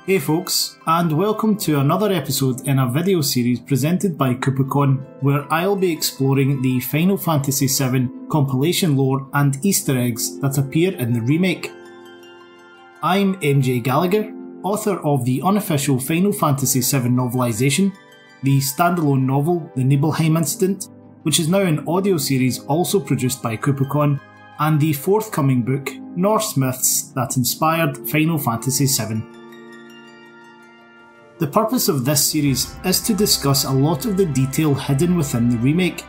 Hey folks, and welcome to another episode in a video series presented by KupoCon, where I'll be exploring the Final Fantasy VII compilation lore and Easter eggs that appear in the remake. I'm MJ Gallagher, author of the unofficial Final Fantasy VII Novelisation, the standalone novel The Nibelheim Incident, which is now an audio series also produced by KupoCon, and the forthcoming book Norse Myths that Inspired Final Fantasy VII. The purpose of this series is to discuss a lot of the detail hidden within the remake,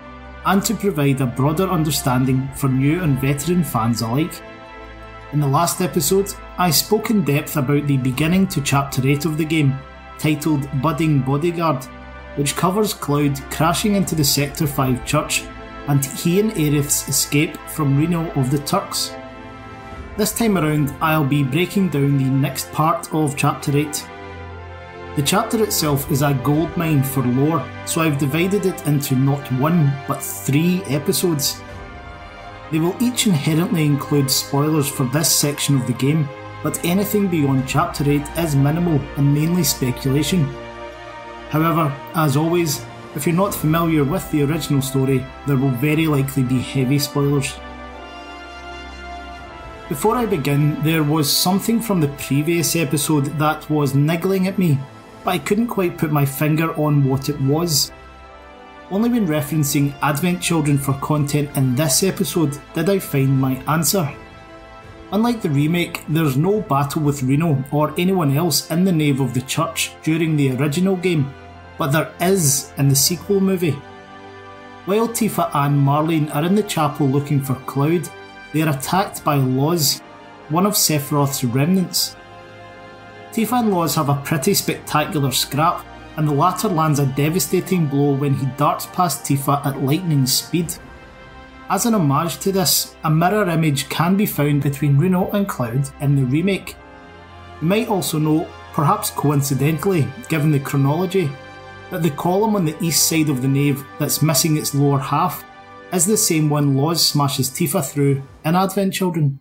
and to provide a broader understanding for new and veteran fans alike. In the last episode, I spoke in depth about the beginning to Chapter 8 of the game, titled Budding Bodyguard, which covers Cloud crashing into the Sector 5 church and he and Aerith's escape from Reno of the Turks. This time around, I'll be breaking down the next part of Chapter 8. The chapter itself is a goldmine for lore, so I've divided it into not one, but 3 episodes. They will each inherently include spoilers for this section of the game, but anything beyond Chapter 8 is minimal and mainly speculation. However, as always, if you're not familiar with the original story, there will very likely be heavy spoilers. Before I begin, there was something from the previous episode that was niggling at me, but I couldn't quite put my finger on what it was. Only when referencing Advent Children for content in this episode did I find my answer. Unlike the remake, there's no battle with Reno or anyone else in the nave of the church during the original game, but there is in the sequel movie. While Tifa and Marlene are in the chapel looking for Cloud, they are attacked by Loz, one of Sephiroth's remnants. Tifa and Loz have a pretty spectacular scrap, and the latter lands a devastating blow when he darts past Tifa at lightning speed. As an homage to this, a mirror image can be found between Reno and Cloud in the remake. You might also note, perhaps coincidentally given the chronology, that the column on the east side of the nave that's missing its lower half is the same one Loz smashes Tifa through in Advent Children.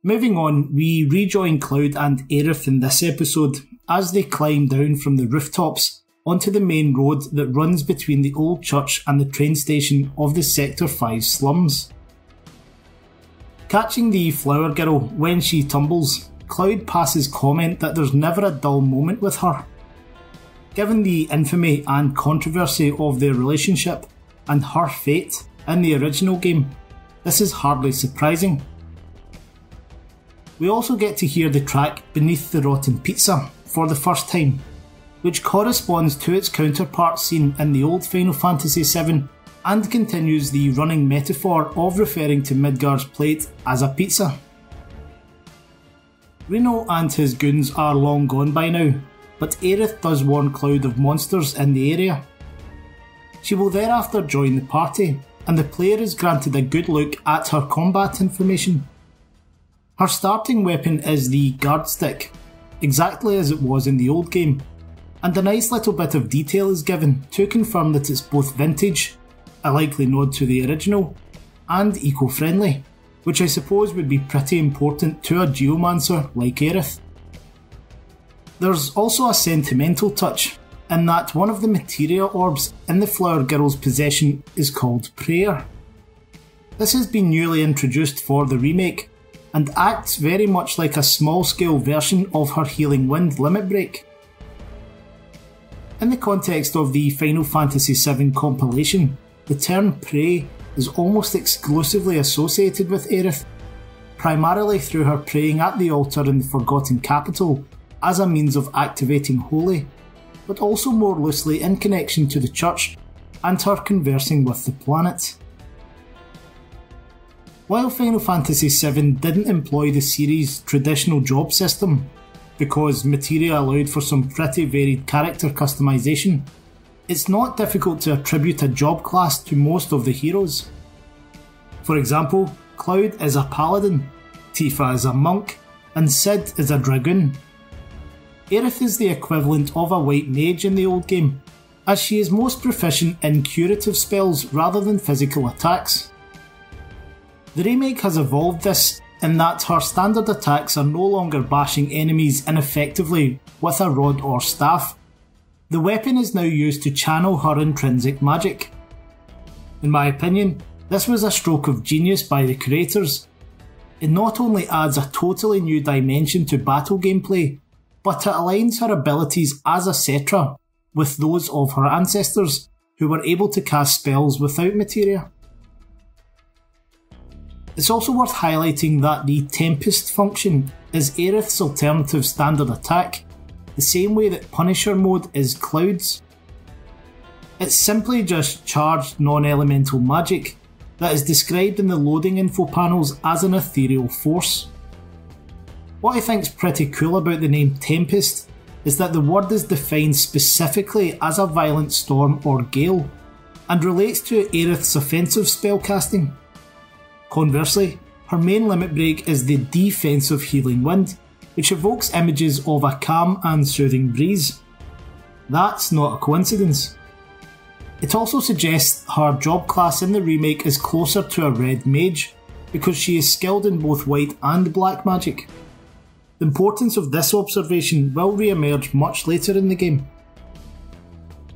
Moving on, we rejoin Cloud and Aerith in this episode as they climb down from the rooftops onto the main road that runs between the old church and the train station of the Sector 5 slums. Catching the flower girl when she tumbles, Cloud passes comment that there's never a dull moment with her. Given the infamy and controversy of their relationship and her fate in the original game, this is hardly surprising. We also get to hear the track Beneath the Rotten Pizza for the first time, which corresponds to its counterpart seen in the old Final Fantasy VII and continues the running metaphor of referring to Midgar's plate as a pizza. Reno and his goons are long gone by now, but Aerith does warn Cloud of monsters in the area. She will thereafter join the party, and the player is granted a good look at her combat information. Her starting weapon is the guard stick, exactly as it was in the old game, and a nice little bit of detail is given to confirm that it's both vintage, a likely nod to the original, and eco-friendly, which I suppose would be pretty important to a geomancer like Aerith. There's also a sentimental touch, in that one of the materia orbs in the flower girl's possession is called Prayer. This has been newly introduced for the remake, and acts very much like a small-scale version of her Healing Wind limit break. In the context of the Final Fantasy VII compilation, the term pray is almost exclusively associated with Aerith, primarily through her praying at the altar in the Forgotten Capital as a means of activating Holy, but also more loosely in connection to the church and her conversing with the planet. While Final Fantasy VII didn't employ the series' traditional job system, because materia allowed for some pretty varied character customization, it's not difficult to attribute a job class to most of the heroes. For example, Cloud is a paladin, Tifa is a monk, and Cid is a dragoon. Aerith is the equivalent of a white mage in the old game, as she is most proficient in curative spells rather than physical attacks. The remake has evolved this in that her standard attacks are no longer bashing enemies ineffectively with a rod or staff. The weapon is now used to channel her intrinsic magic. In my opinion, this was a stroke of genius by the creators. It not only adds a totally new dimension to battle gameplay, but it aligns her abilities as a Cetra with those of her ancestors, who were able to cast spells without materia. It's also worth highlighting that the Tempest function is Aerith's alternative standard attack, the same way that Punisher mode is Cloud's. It's simply just charged non-elemental magic that is described in the loading info panels as an ethereal force. What I think is pretty cool about the name Tempest is that the word is defined specifically as a violent storm or gale, and relates to Aerith's offensive spellcasting. Conversely, her main limit break is the defensive healing wind, which evokes images of a calm and soothing breeze. That's not a coincidence. It also suggests her job class in the remake is closer to a red mage, because she is skilled in both white and black magic. The importance of this observation will re-emerge much later in the game.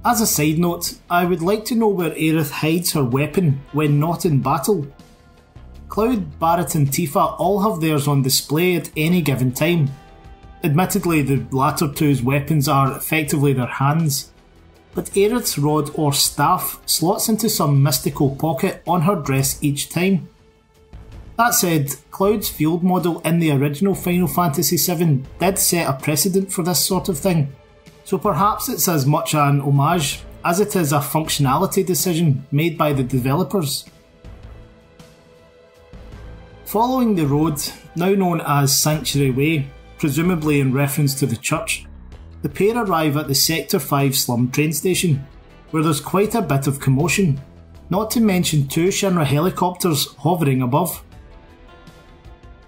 As a side note, I would like to know where Aerith hides her weapon when not in battle. Cloud, Barret and Tifa all have theirs on display at any given time. Admittedly, the latter two's weapons are effectively their hands, but Aerith's rod or staff slots into some mystical pocket on her dress each time. That said, Cloud's field model in the original Final Fantasy VII did set a precedent for this sort of thing, so perhaps it's as much an homage as it is a functionality decision made by the developers. Following the road, now known as Sanctuary Way, presumably in reference to the church, the pair arrive at the Sector 5 slum train station, where there's quite a bit of commotion, not to mention two Shinra helicopters hovering above.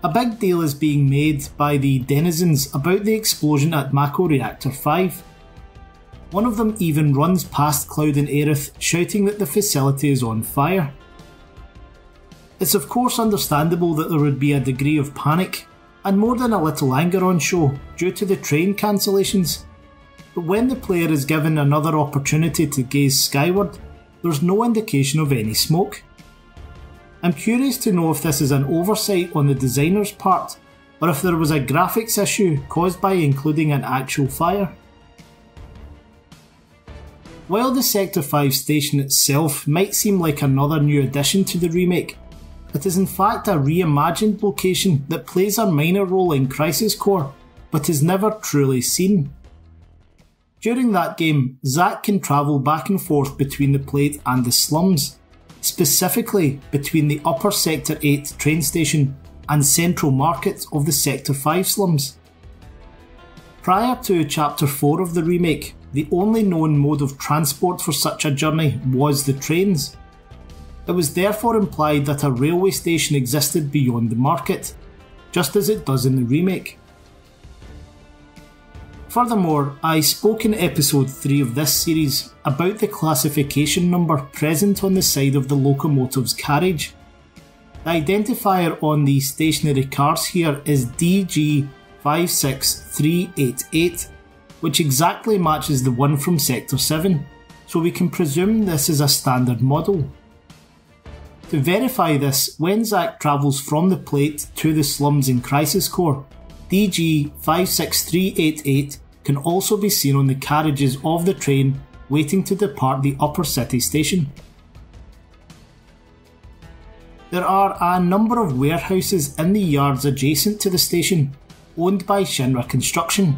A big deal is being made by the denizens about the explosion at Mako Reactor 5. One of them even runs past Cloud and Aerith, shouting that the facility is on fire. It's of course understandable that there would be a degree of panic, and more than a little anger on show due to the train cancellations, but when the player is given another opportunity to gaze skyward, there's no indication of any smoke. I'm curious to know if this is an oversight on the designer's part, or if there was a graphics issue caused by including an actual fire. While the Sector 5 station itself might seem like another new addition to the remake, it is in fact a reimagined location that plays a minor role in Crisis Core, but is never truly seen. During that game, Zack can travel back and forth between the plate and the slums, specifically between the upper Sector 8 train station and central market of the Sector 5 slums. Prior to Chapter 4 of the remake, the only known mode of transport for such a journey was the trains. It was therefore implied that a railway station existed beyond the market, just as it does in the remake. Furthermore, I spoke in episode 3 of this series about the classification number present on the side of the locomotive's carriage. The identifier on the stationary cars here is DG56388, which exactly matches the one from Sector 7, so we can presume this is a standard model. To verify this, when Zack travels from the plate to the slums in Crisis Core, DG56388 can also be seen on the carriages of the train waiting to depart the upper city station. There are a number of warehouses in the yards adjacent to the station, owned by Shinra Construction,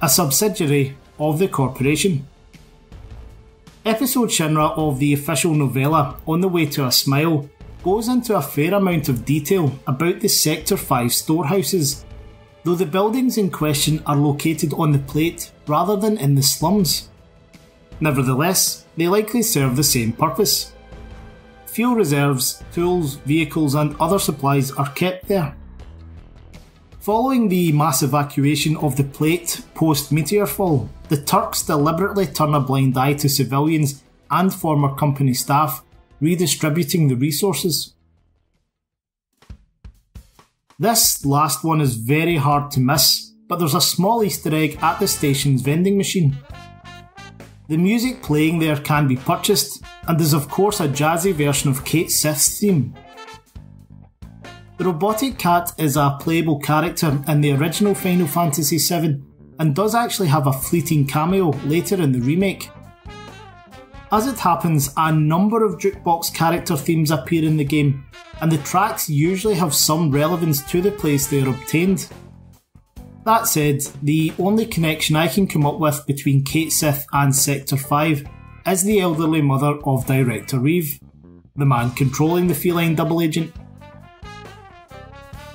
a subsidiary of the corporation. Episode Shinra of the official novella On the Way to a Smile goes into a fair amount of detail about the Sector 5 storehouses, though the buildings in question are located on the plate rather than in the slums. Nevertheless, they likely serve the same purpose. Fuel reserves, tools, vehicles and other supplies are kept there. Following the mass evacuation of the plate post-Meteorfall, the Turks deliberately turn a blind eye to civilians and former company staff, redistributing the resources. This last one is very hard to miss, but there's a small Easter egg at the station's vending machine. The music playing there can be purchased, and is of course a jazzy version of Kate Sith's theme. The robotic cat is a playable character in the original Final Fantasy VII, and does actually have a fleeting cameo later in the remake. As it happens, a number of jukebox character themes appear in the game, and the tracks usually have some relevance to the place they are obtained. That said, the only connection I can come up with between Kate Sith and Sector 5 is the elderly mother of Director Reeve, the man controlling the feline double agent.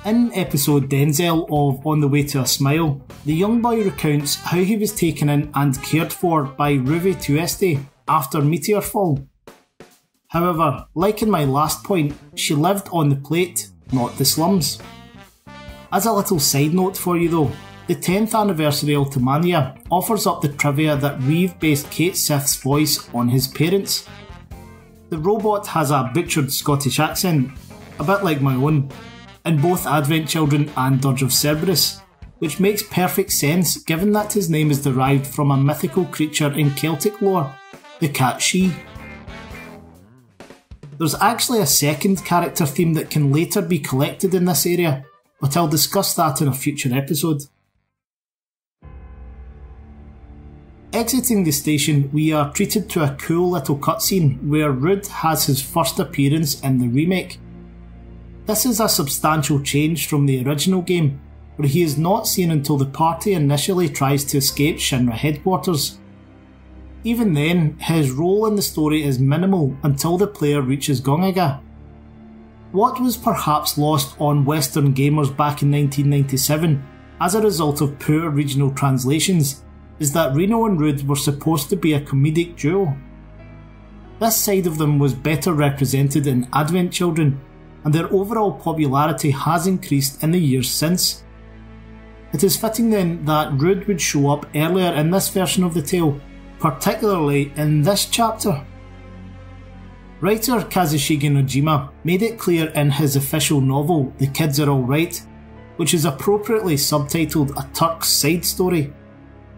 In episode Denzel of On the Way to a Smile, the young boy recounts how he was taken in and cared for by Ruby Tueste after Meteor Fall. However, like in my last point, she lived on the plate, not the slums. As a little side note for you though, the 10th anniversary Ultimania offers up the trivia that Reeve based Kate Sith's voice on his parents. The robot has a butchered Scottish accent, a bit like my own, in both Advent Children and Dirge of Cerberus, which makes perfect sense given that his name is derived from a mythical creature in Celtic lore, the cat She. There's actually a second character theme that can later be collected in this area, but I'll discuss that in a future episode. Exiting the station, we are treated to a cool little cutscene where Rude has his first appearance in the remake. This is a substantial change from the original game, where he is not seen until the party initially tries to escape Shinra headquarters. Even then, his role in the story is minimal until the player reaches Gongaga. What was perhaps lost on Western gamers back in 1997 as a result of poor regional translations is that Reno and Rude were supposed to be a comedic duo. This side of them was better represented in Advent Children, and their overall popularity has increased in the years since. It is fitting then that Rude would show up earlier in this version of the tale, particularly in this chapter. Writer Kazushige Nojima made it clear in his official novel The Kids Are Alright, which is appropriately subtitled A Turk's Side Story,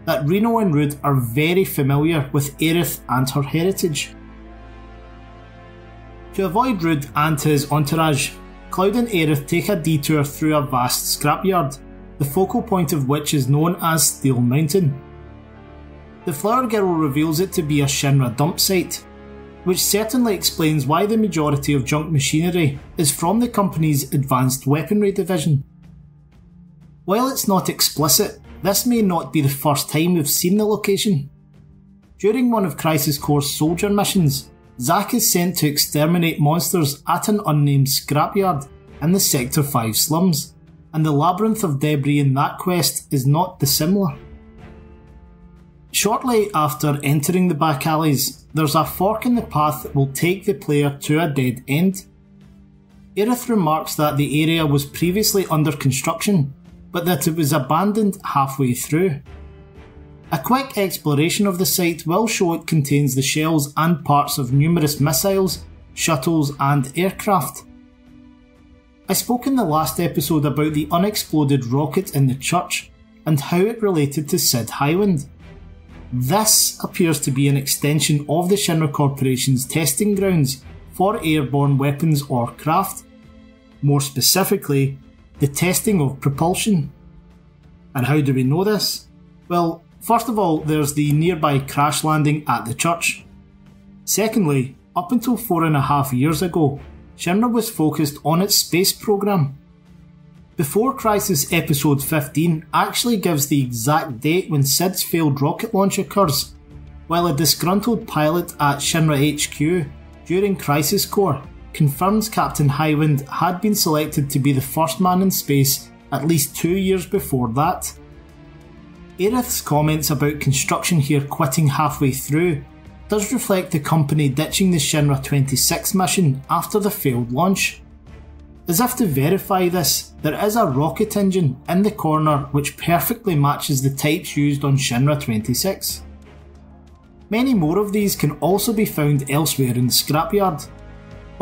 that Reno and Rude are very familiar with Aerith and her heritage. To avoid Rude and his entourage, Cloud and Aerith take a detour through a vast scrapyard, the focal point of which is known as Steel Mountain. The Flower Girl reveals it to be a Shinra dump site, which certainly explains why the majority of junk machinery is from the company's Advanced Weaponry division. While it's not explicit, this may not be the first time we've seen the location. During one of Crisis Core's soldier missions, Zack is sent to exterminate monsters at an unnamed scrapyard in the Sector 5 slums, and the labyrinth of debris in that quest is not dissimilar. Shortly after entering the back alleys, there's a fork in the path that will take the player to a dead end. Aerith remarks that the area was previously under construction, but that it was abandoned halfway through. A quick exploration of the site will show it contains the shells and parts of numerous missiles, shuttles and aircraft. I spoke in the last episode about the unexploded rocket in the church and how it related to Sid Highwind. This appears to be an extension of the Shinra Corporation's testing grounds for airborne weapons or craft. More specifically, the testing of propulsion. And how do we know this? Well, first of all, there's the nearby crash landing at the church. Secondly, up until 4.5 years ago, Shinra was focused on its space program. Before Crisis Episode 15 actually gives the exact date when Sid's failed rocket launch occurs, while a disgruntled pilot at Shinra HQ during Crisis Core confirms Captain Highwind had been selected to be the first man in space at least 2 years before that. Aerith's comments about construction here quitting halfway through does reflect the company ditching the Shinra 26 mission after the failed launch. As if to verify this, there is a rocket engine in the corner which perfectly matches the types used on Shinra 26. Many more of these can also be found elsewhere in the scrapyard.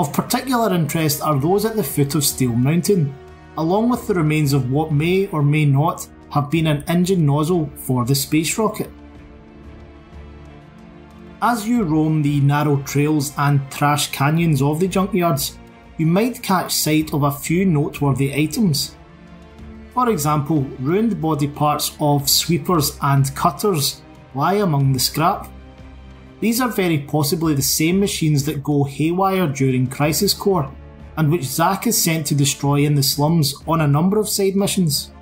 Of particular interest are those at the foot of Steel Mountain, along with the remains of what may or may not have been an engine nozzle for the space rocket. As you roam the narrow trails and trash canyons of the junkyards, you might catch sight of a few noteworthy items. For example, ruined body parts of sweepers and cutters lie among the scrap. These are very possibly the same machines that go haywire during Crisis Core, and which Zack is sent to destroy in the slums on a number of side missions.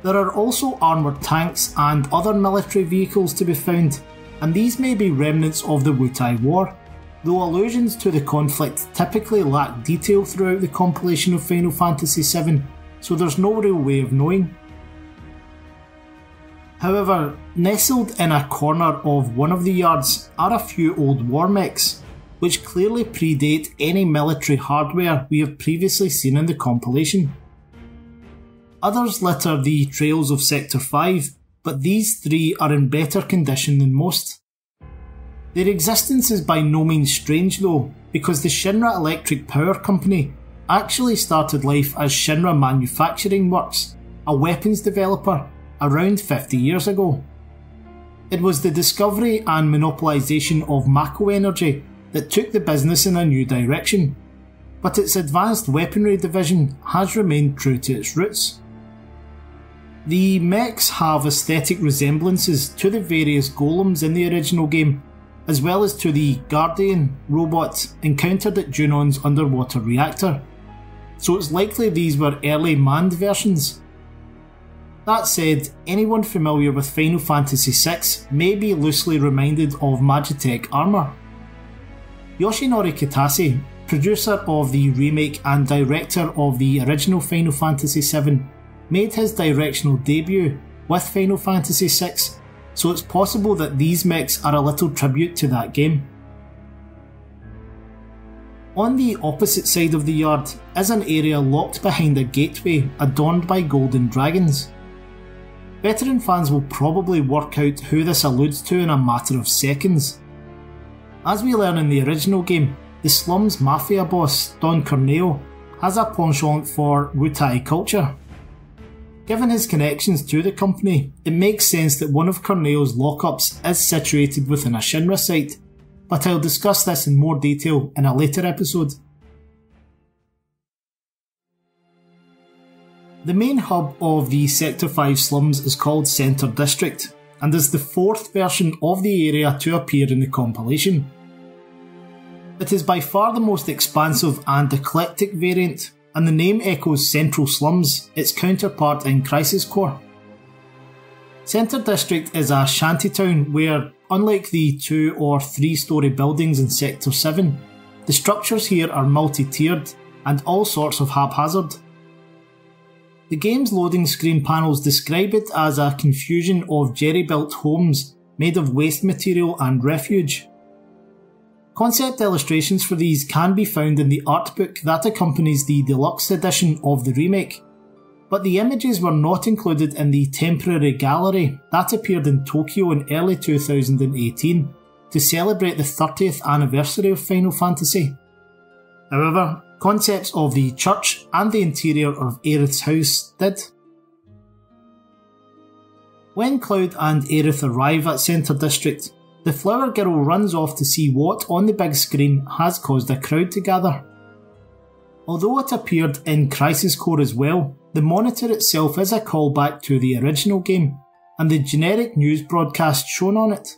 There are also armoured tanks and other military vehicles to be found, and these may be remnants of the Wutai War, though allusions to the conflict typically lack detail throughout the compilation of Final Fantasy VII, so there's no real way of knowing. However, nestled in a corner of one of the yards are a few old war mechs, which clearly predate any military hardware we have previously seen in the compilation. Others litter the trails of Sector 5, but these three are in better condition than most. Their existence is by no means strange though, because the Shinra Electric Power Company actually started life as Shinra Manufacturing Works, a weapons developer, around 50 years ago. It was the discovery and monopolisation of Mako Energy that took the business in a new direction, but its advanced weaponry division has remained true to its roots. The mechs have aesthetic resemblances to the various golems in the original game, as well as to the Guardian robot encountered at Junon's underwater reactor, so it's likely these were early manned versions. That said, anyone familiar with Final Fantasy VI may be loosely reminded of Magitech armour. Yoshinori Kitase, producer of the remake and director of the original Final Fantasy VII, made his directional debut with Final Fantasy VI, so it's possible that these mechs are a little tribute to that game. On the opposite side of the yard is an area locked behind a gateway adorned by golden dragons. Veteran fans will probably work out who this alludes to in a matter of seconds. As we learn in the original game, the slum's mafia boss, Don Corneo, has a penchant for Wutai culture. Given his connections to the company, it makes sense that one of Corneo's lockups is situated within a Shinra site, but I'll discuss this in more detail in a later episode. The main hub of the Sector 5 slums is called Centre District, and is the fourth version of the area to appear in the compilation. It is by far the most expansive and eclectic variant, and the name echoes Central Slums, its counterpart in Crisis Core. Centre District is a shantytown where, unlike the 2 or 3 storey buildings in Sector 7, the structures here are multi-tiered and all sorts of haphazard. The game's loading screen panels describe it as a confusion of jerry-built homes made of waste material and refuse. Concept illustrations for these can be found in the art book that accompanies the deluxe edition of the remake, but the images were not included in the temporary gallery that appeared in Tokyo in early 2018 to celebrate the 30th anniversary of Final Fantasy. However, concepts of the church and the interior of Aerith's house did. When Cloud and Aerith arrive at Centre District, the Flower Girl runs off to see what on the big screen has caused a crowd to gather. Although it appeared in Crisis Core as well, the monitor itself is a callback to the original game, and the generic news broadcast shown on it.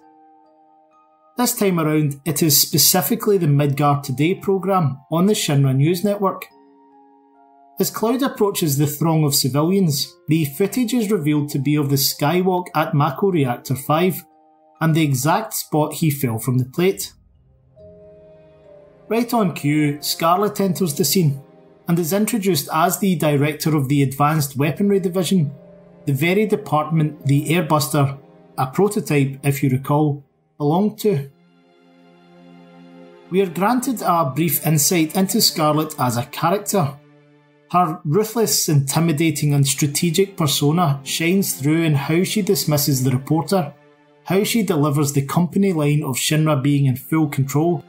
This time around, it is specifically the Midgar Today programme on the Shinra News Network. As Cloud approaches the throng of civilians, the footage is revealed to be of the skywalk at Mako Reactor 5, and the exact spot he fell from the plate. Right on cue, Scarlet enters the scene, and is introduced as the director of the Advanced Weaponry Division, the very department the Airbuster, a prototype if you recall, belonged to. We are granted a brief insight into Scarlet as a character. Her ruthless, intimidating and strategic persona shines through in how she dismisses the reporter, how she delivers the company line of Shinra being in full control,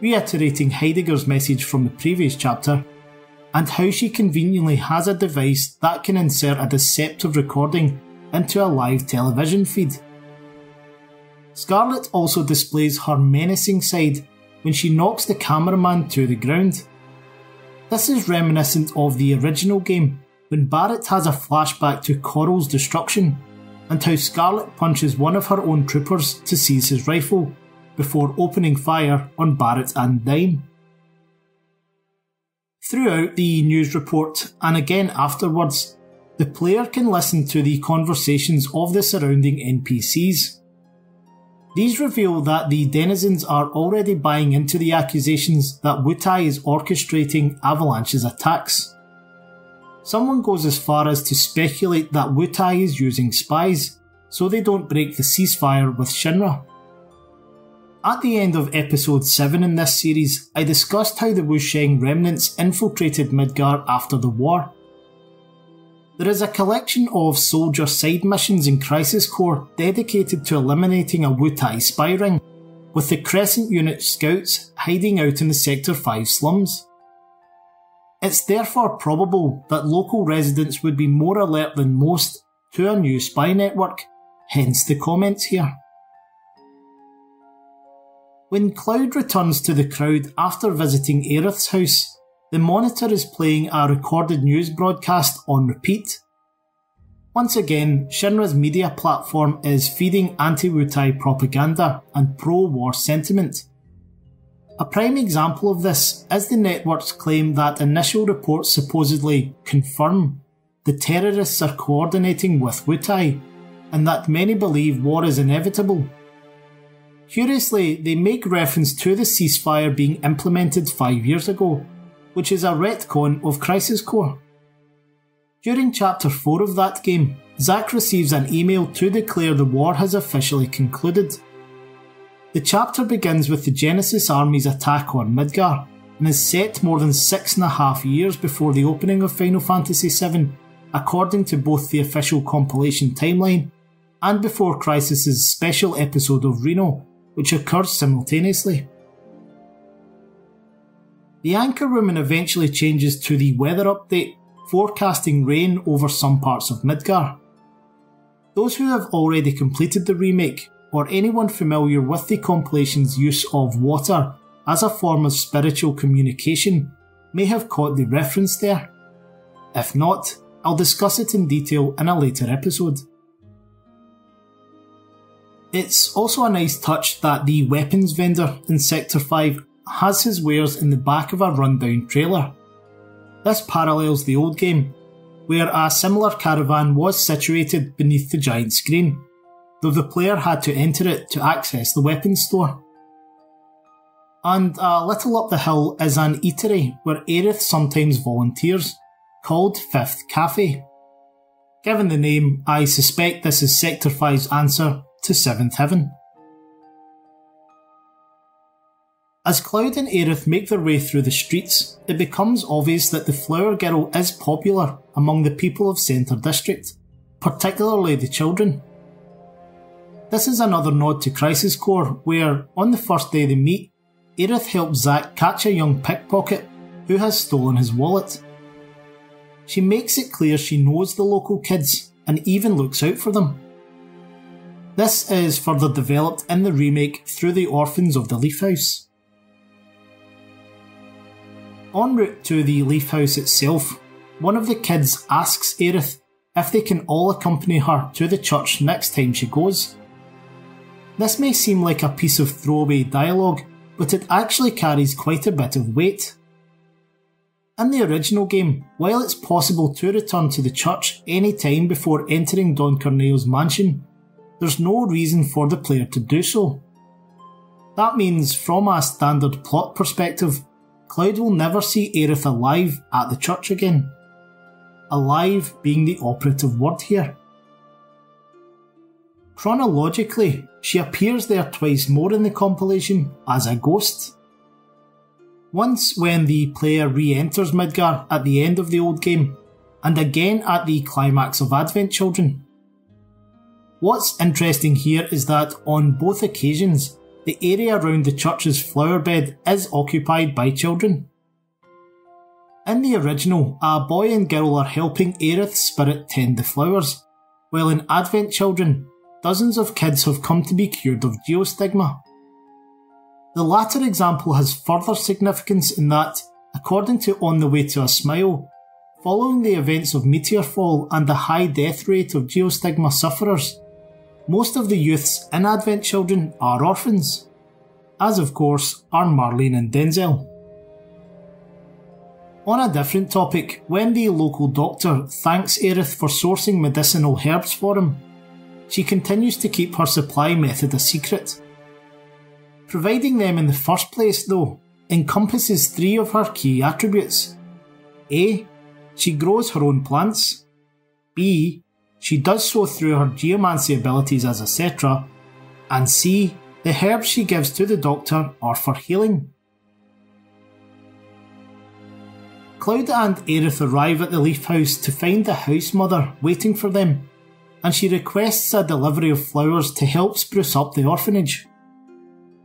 reiterating Heidegger's message from the previous chapter, and how she conveniently has a device that can insert a deceptive recording into a live television feed. Scarlet also displays her menacing side when she knocks the cameraman to the ground. This is reminiscent of the original game, when Barrett has a flashback to Coral's destruction, and how Scarlet punches one of her own troopers to seize his rifle, before opening fire on Barrett and Dime. Throughout the news report, and again afterwards, the player can listen to the conversations of the surrounding NPCs. These reveal that the denizens are already buying into the accusations that Wutai is orchestrating Avalanche's attacks. Someone goes as far as to speculate that Wutai is using spies, so they don't break the ceasefire with Shinra. At the end of episode 7 in this series, I discussed how the Wusheng remnants infiltrated Midgar after the war. There is a collection of soldier side missions in Crisis Core dedicated to eliminating a Wutai spy ring, with the Crescent Unit scouts hiding out in the Sector 5 slums. It's therefore probable that local residents would be more alert than most to a new spy network, hence the comments here. When Cloud returns to the crowd after visiting Aerith's house, the monitor is playing a recorded news broadcast on repeat. Once again, Shinra's media platform is feeding anti-Wutai propaganda and pro-war sentiment. A prime example of this is the network's claim that initial reports supposedly confirm the terrorists are coordinating with Wutai, and that many believe war is inevitable. Curiously, they make reference to the ceasefire being implemented 5 years ago, which is a retcon of Crisis Core. During Chapter 4 of that game, Zack receives an email to declare the war has officially concluded. The chapter begins with the Genesis Army's attack on Midgar, and is set more than 6.5 years before the opening of Final Fantasy VII, according to both the official compilation timeline and before Crisis's special episode of Reno, which occurs simultaneously. The anchor woman eventually changes to the weather update, forecasting rain over some parts of Midgar. Those who have already completed the remake, or anyone familiar with the compilation's use of water as a form of spiritual communication, may have caught the reference there. If not, I'll discuss it in detail in a later episode. It's also a nice touch that the weapons vendor in Sector 5 has his wares in the back of a rundown trailer. This parallels the old game, where a similar caravan was situated beneath the giant screen, though the player had to enter it to access the weapons store. And a little up the hill is an eatery where Aerith sometimes volunteers, called Fifth Cafe. Given the name, I suspect this is Sector 5's answer to Seventh Heaven. As Cloud and Aerith make their way through the streets, it becomes obvious that the Flower Girl is popular among the people of Centre District, particularly the children. This is another nod to Crisis Core, where, on the first day they meet, Aerith helps Zack catch a young pickpocket who has stolen his wallet. She makes it clear she knows the local kids and even looks out for them. This is further developed in the remake through the orphans of the Leaf House. En route to the Leaf House itself, one of the kids asks Aerith if they can all accompany her to the church next time she goes. This may seem like a piece of throwaway dialogue, but it actually carries quite a bit of weight. In the original game, while it's possible to return to the church any time before entering Don Corneo's mansion, there's no reason for the player to do so. That means, from a standard plot perspective, Cloud will never see Aerith alive at the church again. Alive being the operative word here. Chronologically, she appears there twice more in the compilation as a ghost. Once when the player re-enters Midgar at the end of the old game, and again at the climax of Advent Children. What's interesting here is that on both occasions, the area around the church's flower bed is occupied by children. In the original, a boy and girl are helping Aerith's spirit tend the flowers, while in Advent Children, dozens of kids have come to be cured of geostigma. The latter example has further significance in that, according to On the Way to a Smile, following the events of Meteorfall and the high death rate of geostigma sufferers, most of the youths in Advent Children are orphans, as of course are Marlene and Denzel. On a different topic, when the local doctor thanks Aerith for sourcing medicinal herbs for him, she continues to keep her supply method a secret. Providing them in the first place, though, encompasses 3 of her key attributes. A. She grows her own plants. B. She does so through her geomancy abilities as a Cetra. And C. The herbs she gives to the doctor are for healing. Cloud and Aerith arrive at the Leaf House to find the house mother waiting for them, and she requests a delivery of flowers to help spruce up the orphanage.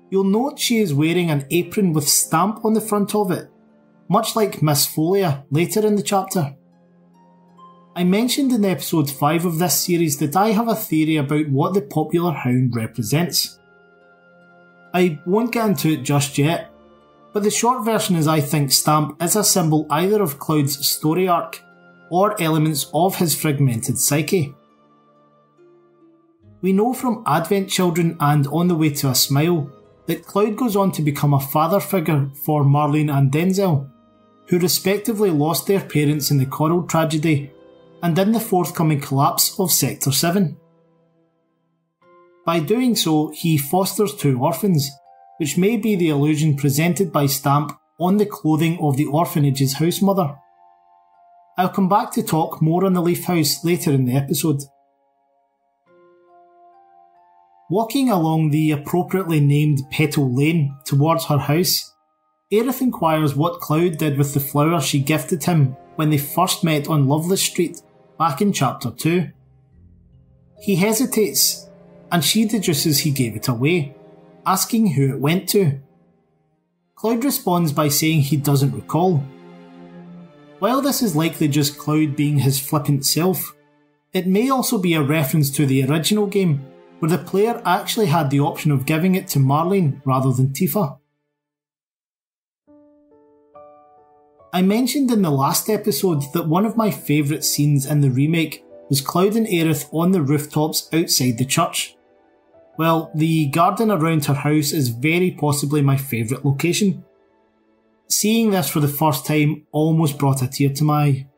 You'll note she is wearing an apron with stamp on the front of it, much like Miss Folia later in the chapter. I mentioned in episode 5 of this series that I have a theory about what the popular hound represents. I won't get into it just yet, but the short version is I think Stamp is a symbol either of Cloud's story arc or elements of his fragmented psyche. We know from Advent Children and On the Way to a Smile that Cloud goes on to become a father figure for Marlene and Denzel, who respectively lost their parents in the Coral tragedy and in the forthcoming collapse of Sector 7. By doing so, he fosters 2 orphans, which may be the illusion presented by Stamp on the clothing of the orphanage's house mother. I'll come back to talk more on the Leaf House later in the episode. Walking along the appropriately named Petal Lane towards her house, Aerith inquires what Cloud did with the flower she gifted him when they first met on Loveless Street back in Chapter 2. He hesitates, and she deduces he gave it away, asking who it went to. Cloud responds by saying he doesn't recall. While this is likely just Cloud being his flippant self, it may also be a reference to the original game, where the player actually had the option of giving it to Marlene rather than Tifa. I mentioned in the last episode that one of my favourite scenes in the remake was Cloud and Aerith on the rooftops outside the church. Well, the garden around her house is very possibly my favourite location. Seeing this for the first time almost brought a tear to my eye.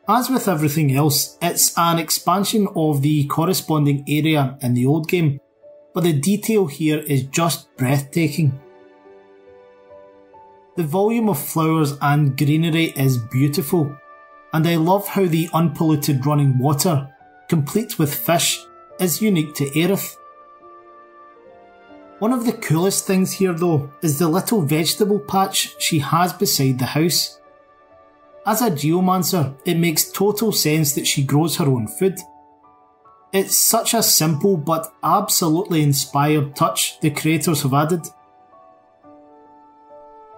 As with everything else, it's an expansion of the corresponding area in the old game, but the detail here is just breathtaking. The volume of flowers and greenery is beautiful, and I love how the unpolluted running water, complete with fish, is unique to Aerith. One of the coolest things here though is the little vegetable patch she has beside the house. As a geomancer, it makes total sense that she grows her own food. It's such a simple but absolutely inspired touch the creators have added.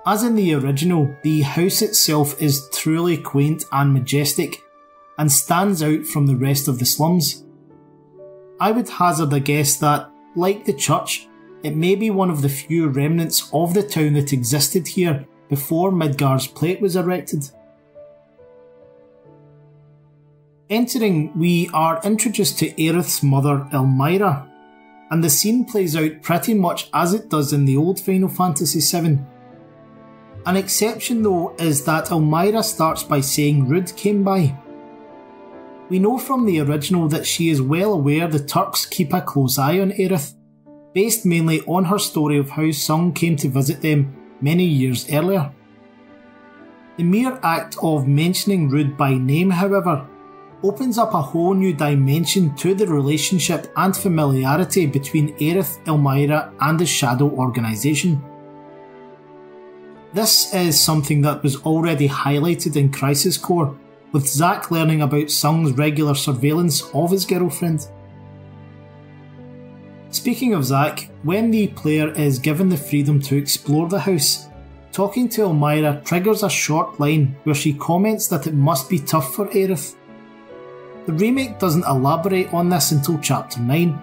As in the original, the house itself is truly quaint and majestic, and stands out from the rest of the slums. I would hazard a guess that, like the church, it may be one of the few remnants of the town that existed here before Midgar's plate was erected. Entering, we are introduced to Aerith's mother Elmira, and the scene plays out pretty much as it does in the old Final Fantasy VII. An exception though is that Elmira starts by saying Rude came by. We know from the original that she is well aware the Turks keep a close eye on Aerith, based mainly on her story of how Sung came to visit them many years earlier. The mere act of mentioning Rude by name, however, opens up a whole new dimension to the relationship and familiarity between Aerith, Elmira and the Shadow organisation. This is something that was already highlighted in Crisis Core, with Zack learning about Sung's regular surveillance of his girlfriend. Speaking of Zack, when the player is given the freedom to explore the house, talking to Elmira triggers a short line where she comments that it must be tough for Aerith. The remake doesn't elaborate on this until chapter 9,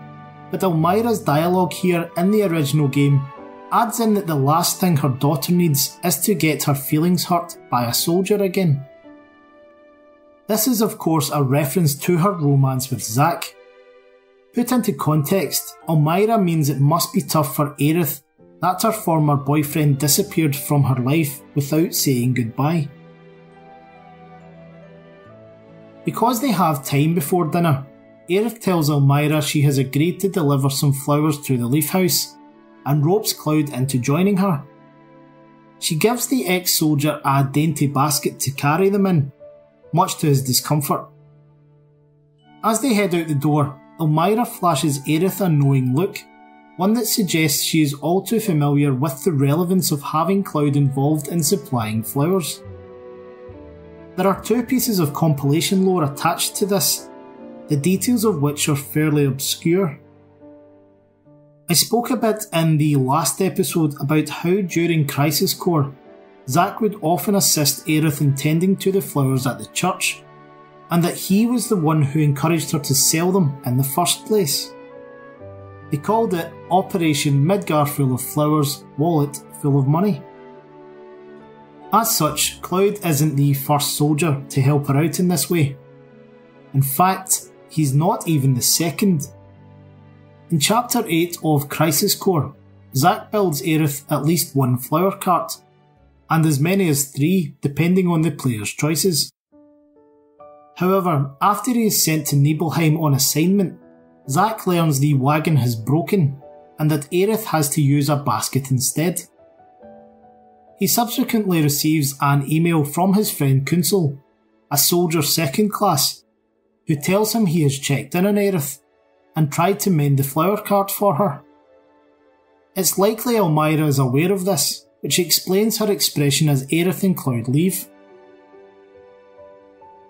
but Elmira's dialogue here in the original game adds in that the last thing her daughter needs is to get her feelings hurt by a soldier again. This is of course a reference to her romance with Zack. Put into context, Elmira means it must be tough for Aerith that her former boyfriend disappeared from her life without saying goodbye. Because they have time before dinner, Aerith tells Elmira she has agreed to deliver some flowers to the Leaf House and ropes Cloud into joining her. She gives the ex-soldier a dainty basket to carry them in, much to his discomfort. As they head out the door, Elmira flashes Aerith a knowing look, one that suggests she is all too familiar with the relevance of having Cloud involved in supplying flowers. There are 2 pieces of compilation lore attached to this, the details of which are fairly obscure. I spoke a bit in the last episode about how during Crisis Core, Zack would often assist Aerith in tending to the flowers at the church, and that he was the one who encouraged her to sell them in the first place. They called it Operation Midgar Full of Flowers, Wallet Full of Money. As such, Cloud isn't the first soldier to help her out in this way. In fact, he's not even the second. In Chapter 8 of Crisis Core, Zack builds Aerith at least 1 flower cart, and as many as 3 depending on the player's choices. However, after he is sent to Nibelheim on assignment, Zack learns the wagon has broken and that Aerith has to use a basket instead. He subsequently receives an email from his friend Kunsel, a soldier 2nd class, who tells him he has checked in on Aerith and tried to mend the flower cart for her. It's likely Elmira is aware of this, which explains her expression as Aerith and Cloud leave.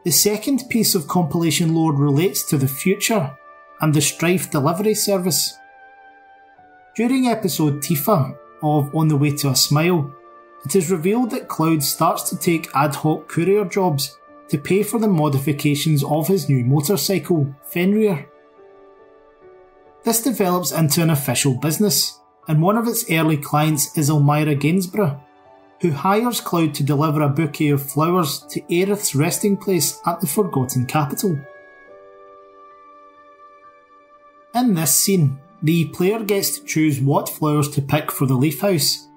The second piece of compilation lore relates to the future and the Strife delivery service. During episode Tifa of On the Way to a Smile, it is revealed that Cloud starts to take ad hoc courier jobs to pay for the modifications of his new motorcycle, Fenrir. This develops into an official business, and one of its early clients is Elmira Gainsborough, who hires Cloud to deliver a bouquet of flowers to Aerith's resting place at the Forgotten Capital. In this scene, the player gets to choose what flowers to pick for the Leaf House,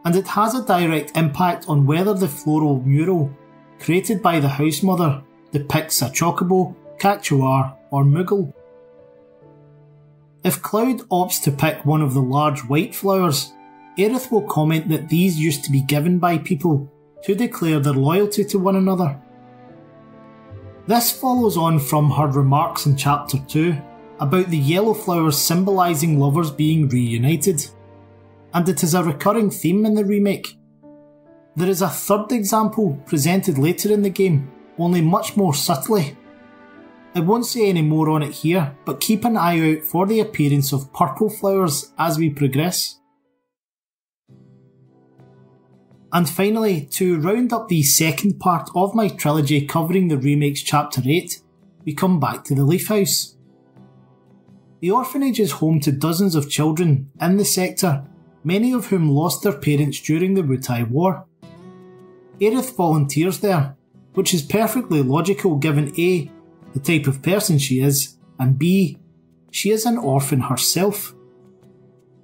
and it has a direct impact on whether the floral mural created by the house mother depicts a chocobo, cactuar or moogle. If Cloud opts to pick one of the large white flowers, Aerith will comment that these used to be given by people to declare their loyalty to one another. This follows on from her remarks in Chapter 2 about the yellow flowers symbolising lovers being reunited, and it is a recurring theme in the remake. There is a third example presented later in the game, only much more subtly. I won't say any more on it here, but keep an eye out for the appearance of purple flowers as we progress. And finally, to round up the second part of my trilogy covering the remake's Chapter 8, we come back to the Leaf House. The orphanage is home to dozens of children in the sector, many of whom lost their parents during the Wutai War. Aerith volunteers there, which is perfectly logical given A, the type of person she is, and B, she is an orphan herself.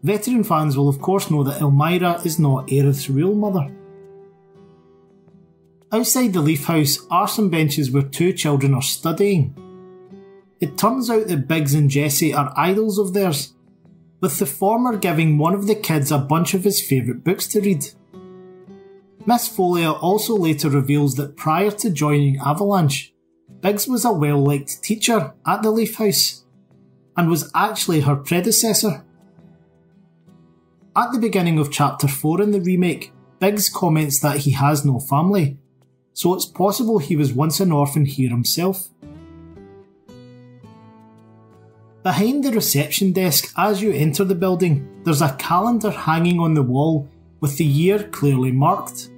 Veteran fans will of course know that Elmira is not Aerith's real mother. Outside the Leaf House are some benches where 2 children are studying. It turns out that Biggs and Jessie are idols of theirs, with the former giving one of the kids a bunch of his favourite books to read. Miss Folia also later reveals that prior to joining Avalanche, Biggs was a well-liked teacher at the Leaf House, and was actually her predecessor. At the beginning of Chapter 4 in the remake, Biggs comments that he has no family, so it's possible he was once an orphan here himself. Behind the reception desk as you enter the building, there's a calendar hanging on the wall with the year clearly marked.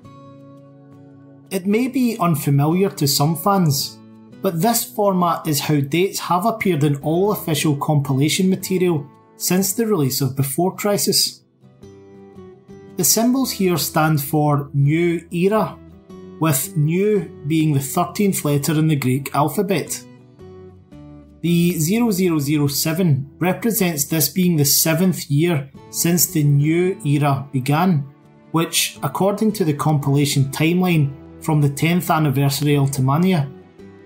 It may be unfamiliar to some fans, but this format is how dates have appeared in all official compilation material since the release of Before Crisis. The symbols here stand for New Era, with New being the 13th letter in the Greek alphabet. The 0007 represents this being the 7th year since the New Era began, which, according to the compilation timeline from the 10th anniversary Ultimania,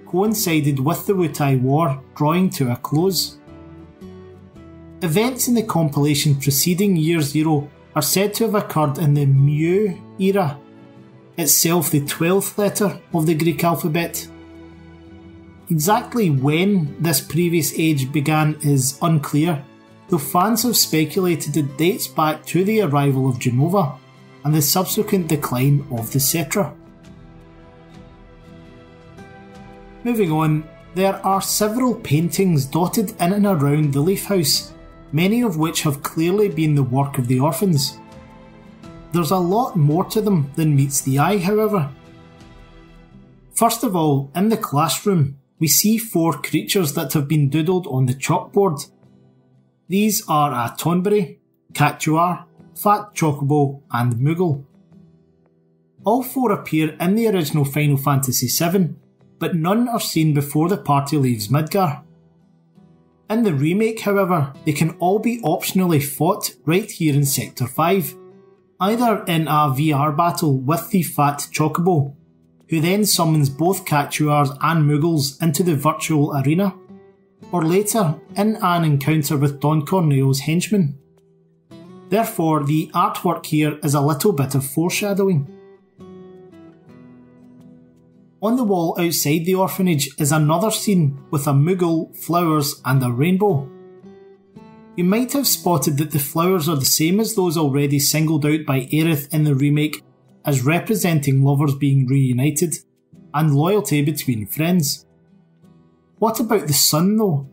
coincided with the Wutai War drawing to a close. Events in the compilation preceding Year Zero are said to have occurred in the Mu era, itself the 12th letter of the Greek alphabet. Exactly when this previous age began is unclear, though fans have speculated it dates back to the arrival of Genova and the subsequent decline of the Cetra. Moving on, there are several paintings dotted in and around the Leaf House, many of which have clearly been the work of the orphans. There's a lot more to them than meets the eye, however. First of all, in the classroom, we see 4 creatures that have been doodled on the chalkboard. These are a Tonberry, Cactuar, Fat Chocobo and Moogle. All 4 appear in the original Final Fantasy VII, but none are seen before the party leaves Midgar. In the remake, however, they can all be optionally fought right here in Sector 5, either in a VR battle with the Fat Chocobo, who then summons both Cactuars and Moogles into the virtual arena, or later in an encounter with Don Corneo's henchmen. Therefore, the artwork here is a little bit of foreshadowing. On the wall outside the orphanage is another scene with a Moogle, flowers and a rainbow. You might have spotted that the flowers are the same as those already singled out by Aerith in the remake as representing lovers being reunited and loyalty between friends. What about the sun though?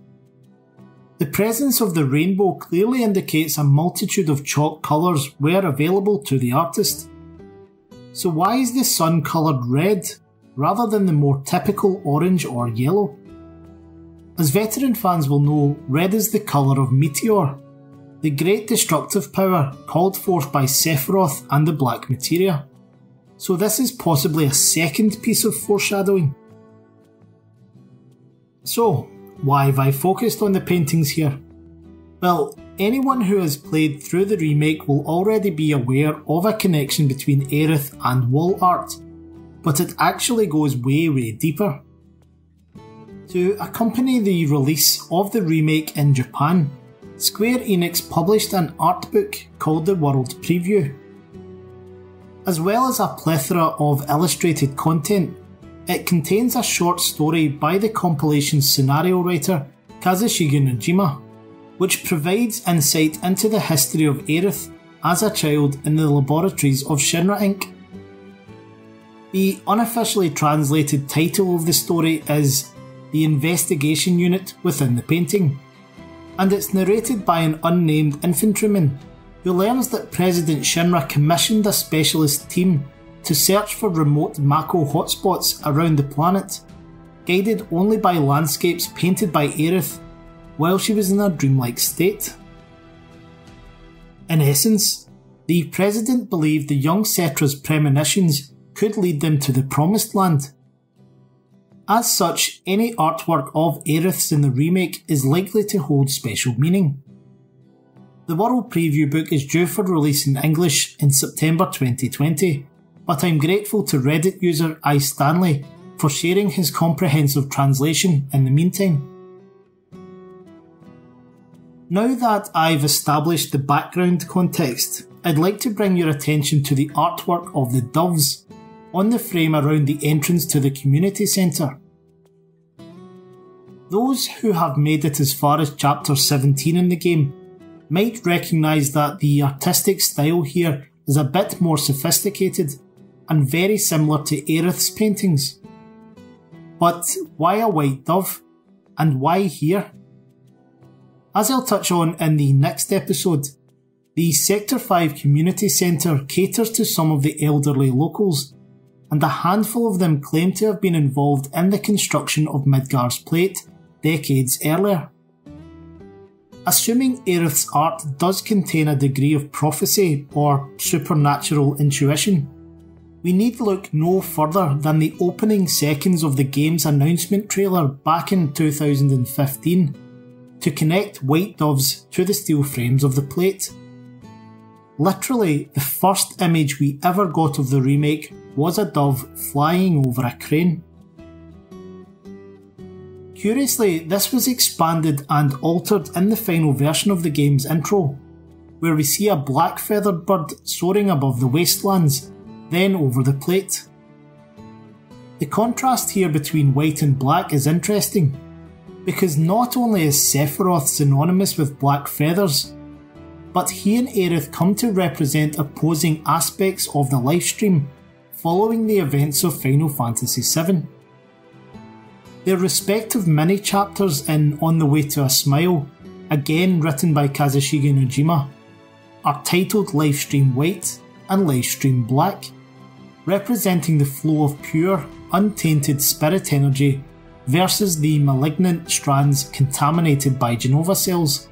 The presence of the rainbow clearly indicates a multitude of chalk colours were available to the artist. So why is the sun coloured red rather than the more typical orange or yellow? As veteran fans will know, red is the colour of Meteor, the great destructive power called forth by Sephiroth and the Black Materia. So this is possibly a second piece of foreshadowing. So, why have I focused on the paintings here? Well, anyone who has played through the remake will already be aware of a connection between Aerith and wall art, but it actually goes way deeper. To accompany the release of the remake in Japan, Square Enix published an art book called the World Preview. As well as a plethora of illustrated content, it contains a short story by the compilation's scenario writer Kazushige Nojima, which provides insight into the history of Aerith as a child in the laboratories of Shinra Inc. The unofficially translated title of the story is The Investigation Unit within the painting, and it's narrated by an unnamed infantryman who learns that President Shinra commissioned a specialist team to search for remote Mako hotspots around the planet, guided only by landscapes painted by Aerith while she was in a dreamlike state. In essence, the President believed the young Cetra's premonitions could lead them to the Promised Land. As such, any artwork of Aerith's in the remake is likely to hold special meaning. The World Preview book is due for release in English in September 2020, but I'm grateful to Reddit user iStanley for sharing his comprehensive translation in the meantime. Now that I've established the background context, I'd like to bring your attention to the artwork of the doves on the frame around the entrance to the community centre. Those who have made it as far as chapter 17 in the game might recognise that the artistic style here is a bit more sophisticated and very similar to Aerith's paintings. But why a white dove? And why here? As I'll touch on in the next episode, The Sector 5 Community Centre caters to some of the elderly locals, and a handful of them claim to have been involved in the construction of Midgar's plate decades earlier. Assuming Aerith's art does contain a degree of prophecy or supernatural intuition, we need look no further than the opening seconds of the game's announcement trailer back in 2015 to connect white doves to the steel frames of the plate. Literally, the first image we ever got of the remake was a dove flying over a crane. Curiously, this was expanded and altered in the final version of the game's intro, where we see a black feathered bird soaring above the wastelands, then over the plate. The contrast here between white and black is interesting, because not only is Sephiroth synonymous with black feathers, but he and Aerith come to represent opposing aspects of the lifestream following the events of Final Fantasy VII. Their respective mini-chapters in On the Way to a Smile, again written by Kazushige Nojima, are titled Lifestream White and Lifestream Black, representing the flow of pure, untainted spirit energy versus the malignant strands contaminated by Genova cells.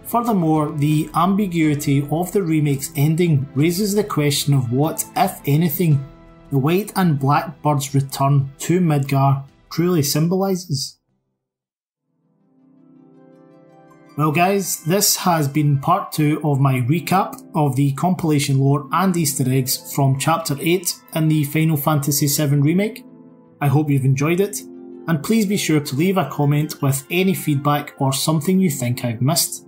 Furthermore, the ambiguity of the remake's ending raises the question of what, if anything, the white and black bird's return to Midgar truly symbolises. Well guys, this has been part 2 of my recap of the compilation lore and Easter eggs from Chapter 8 in the Final Fantasy VII Remake. I hope you've enjoyed it, and please be sure to leave a comment with any feedback or something you think I've missed.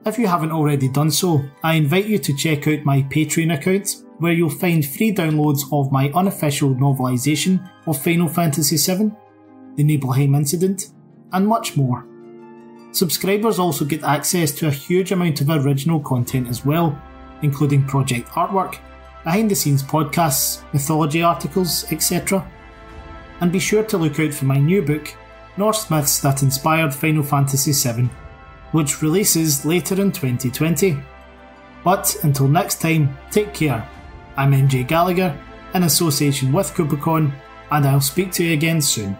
If you haven't already done so, I invite you to check out my Patreon account, where you'll find free downloads of my unofficial novelisation of Final Fantasy VII, the Nibelheim Incident, and much more. Subscribers also get access to a huge amount of original content as well, including project artwork, behind the scenes podcasts, mythology articles, etc. And be sure to look out for my new book, Norse Myths That Inspired Final Fantasy VII, which releases later in 2020. But until next time, take care. I'm MJ Gallagher, in association with KupoCon, and I'll speak to you again soon.